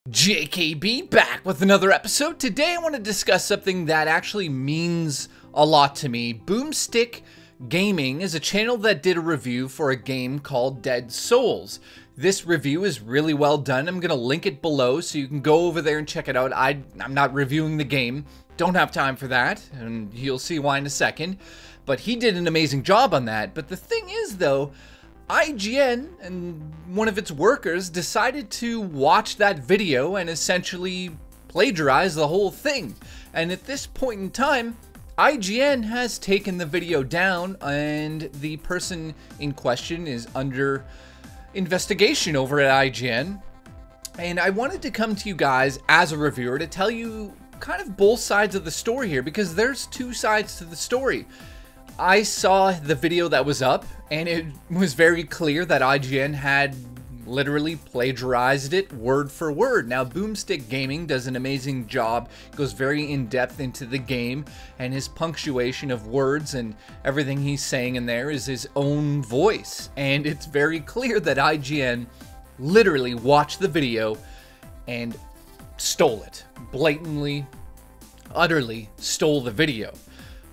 JKB back with another episode. Today I want to discuss something that actually means a lot to me. Boomstick Gaming is a channel that did a review for a game called Dead Souls. This review is really well done. I'm going to link it below so you can go over there and check it out. I'm not reviewing the game. Don't have time for that, and you'll see why in a second. But he did an amazing job on that. But the thing is, though, IGN and one of its workers decided to watch that video and essentially plagiarize the whole thing. And at this point in time, IGN has taken the video down and the person in question is under investigation over at IGN. And I wanted to come to you guys as a reviewer to tell you kind of both sides of the story here, because there's two sides to the story. I saw the video that was up, and it was very clear that IGN had literally plagiarized it word for word. Now, Boomstick Gaming does an amazing job, goes very in-depth into the game, and his punctuation of words and everything he's saying in there is his own voice. And it's very clear that IGN literally watched the video and stole it. Blatantly, utterly stole the video.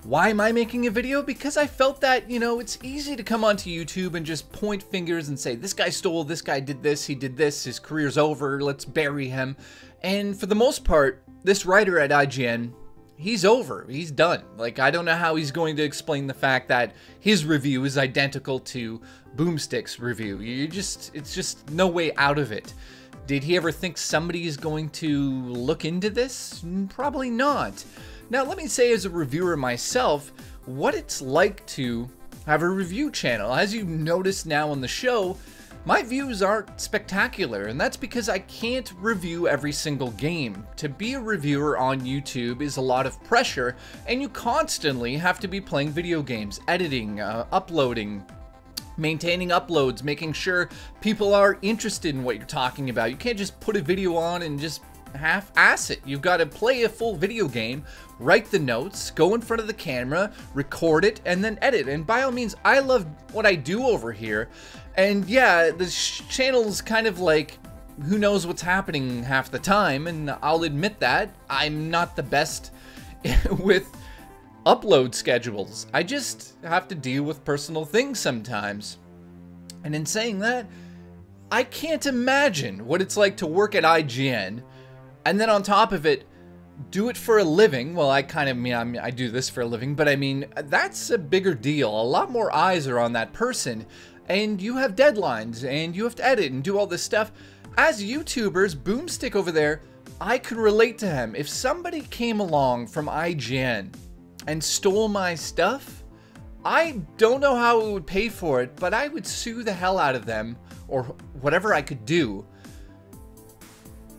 Why am I making a video? Because I felt that, you know, it's easy to come onto YouTube and just point fingers and say, this guy stole, this guy did this, he did this, his career's over, let's bury him. And for the most part, this writer at IGN, he's over, he's done. Like, I don't know how he's going to explain the fact that his review is identical to Boomstick's review. It's just no way out of it. Did he ever think somebody is going to look into this? Probably not. Now, let me say as a reviewer myself, what it's like to have a review channel. As you notice now on the show, my views aren't spectacular, and that's because I can't review every single game. To be a reviewer on YouTube is a lot of pressure, and you constantly have to be playing video games, editing, uploading, maintaining uploads, making sure people are interested in what you're talking about. You can't just put a video on and just half-ass it. You've got to play a full video game, write the notes, go in front of the camera, record it, and then edit. And by all means, I love what I do over here. And yeah, this channel's kind of like, who knows what's happening half the time, and I'll admit that. I'm not the best with upload schedules. I just have to deal with personal things sometimes. And in saying that, I can't imagine what it's like to work at IGN and then on top of it, do it for a living. Well, I do this for a living, but I mean, that's a bigger deal. A lot more eyes are on that person, and you have deadlines, and you have to edit and do all this stuff. As YouTubers, Boomstick over there, I could relate to him. If somebody came along from IGN and stole my stuff, I don't know how it would pay for it, but I would sue the hell out of them, or whatever I could do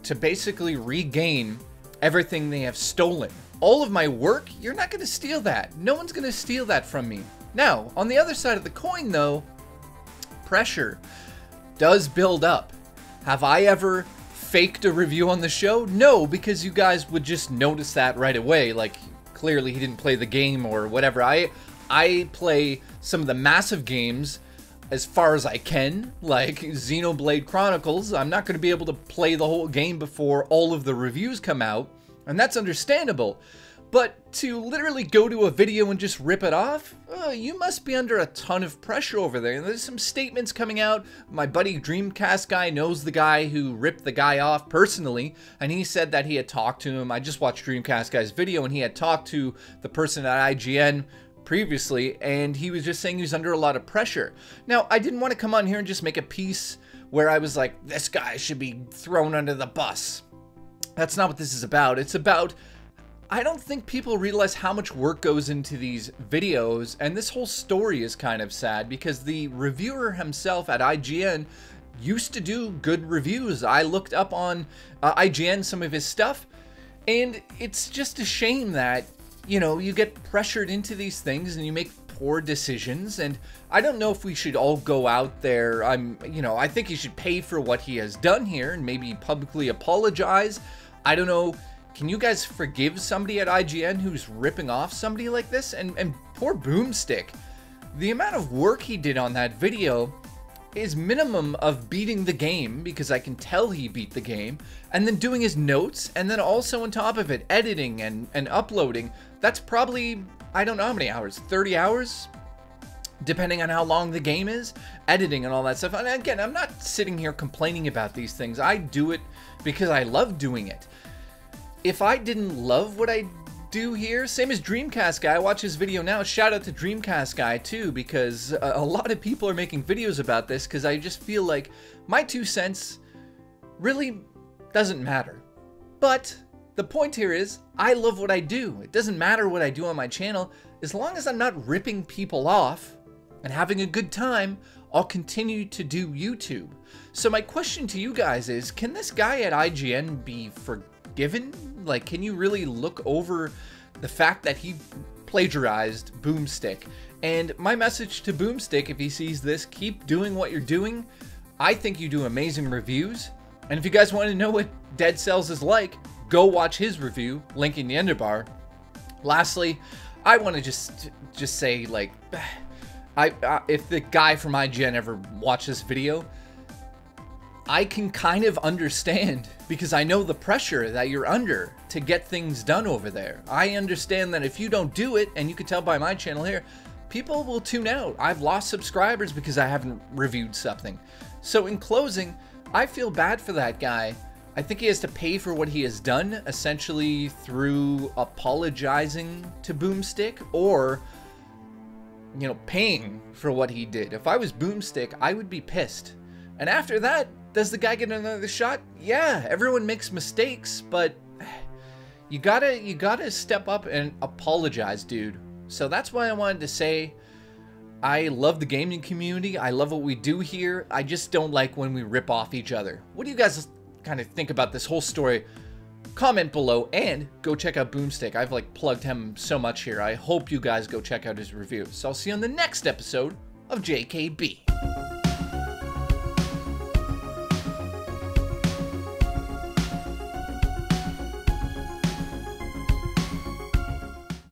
to basically regain everything they have stolen. All of my work, you're not going to steal that. No one's going to steal that from me. Now, on the other side of the coin though, pressure does build up. Have I ever faked a review on the show? No, because you guys would just notice that right away. Like, clearly he didn't play the game or whatever. I play some of the massive games as far as I can, like Xenoblade Chronicles. I'm not going to be able to play the whole game before all of the reviews come out, and that's understandable. But to literally go to a video and just rip it off, you must be under a ton of pressure over there. And there's some statements coming out. My buddy Dreamcast guy knows the guy who ripped the guy off personally, and he said that he had talked to him. I just watched Dreamcast guy's video, and he had talked to the person at IGN previously, and he was just saying he was under a lot of pressure. Now, I didn't want to come on here and just make a piece where I was like, this guy should be thrown under the bus. That's not what this is about. It's about, I don't think people realize how much work goes into these videos, and this whole story is kind of sad because the reviewer himself at IGN used to do good reviews. I looked up on IGN some of his stuff, and it's just a shame that, you know, you get pressured into these things and you make poor decisions. And I don't know if we should all go out there. I think he should pay for what he has done here and maybe publicly apologize. I don't know. Can you guys forgive somebody at IGN who's ripping off somebody like this? And poor Boomstick, the amount of work he did on that video, his minimum of beating the game, because I can tell he beat the game, and then doing his notes, and then also on top of it, editing and uploading, that's probably, I don't know how many hours, 30 hours? Depending on how long the game is, editing and all that stuff. And again, I'm not sitting here complaining about these things. I do it because I love doing it. If I didn't love what I do here, same as Dreamcast Guy, I watch his video now. Shout out to Dreamcast Guy too, because a lot of people are making videos about this, because I just feel like my 2 cents really doesn't matter. But the point here is, I love what I do. It doesn't matter what I do on my channel. As long as I'm not ripping people off and having a good time, I'll continue to do YouTube. So my question to you guys is, can this guy at IGN be forgiven? Like, can you really look over the fact that he plagiarized Boomstick? And my message to Boomstick, if he sees this, keep doing what you're doing. I think you do amazing reviews. And if you guys want to know what Dead Cells is like, go watch his review, link in the underbar. Lastly, I want to just say, like, if the guy from IGN ever watched this video, I can kind of understand, because I know the pressure that you're under to get things done over there. I understand that if you don't do it, and you can tell by my channel here, people will tune out. I've lost subscribers because I haven't reviewed something. So in closing, I feel bad for that guy. I think he has to pay for what he has done, essentially through apologizing to Boomstick, or, you know, paying for what he did. If I was Boomstick, I would be pissed. And after that, does the guy get another shot? Yeah, everyone makes mistakes, but you gotta step up and apologize, dude. So that's why I wanted to say, I love the gaming community. I love what we do here. I just don't like when we rip off each other. What do you guys kind of think about this whole story? Comment below, and go check out Boomstick. I've like plugged him so much here. I hope you guys go check out his review. So I'll see you on the next episode of JKB.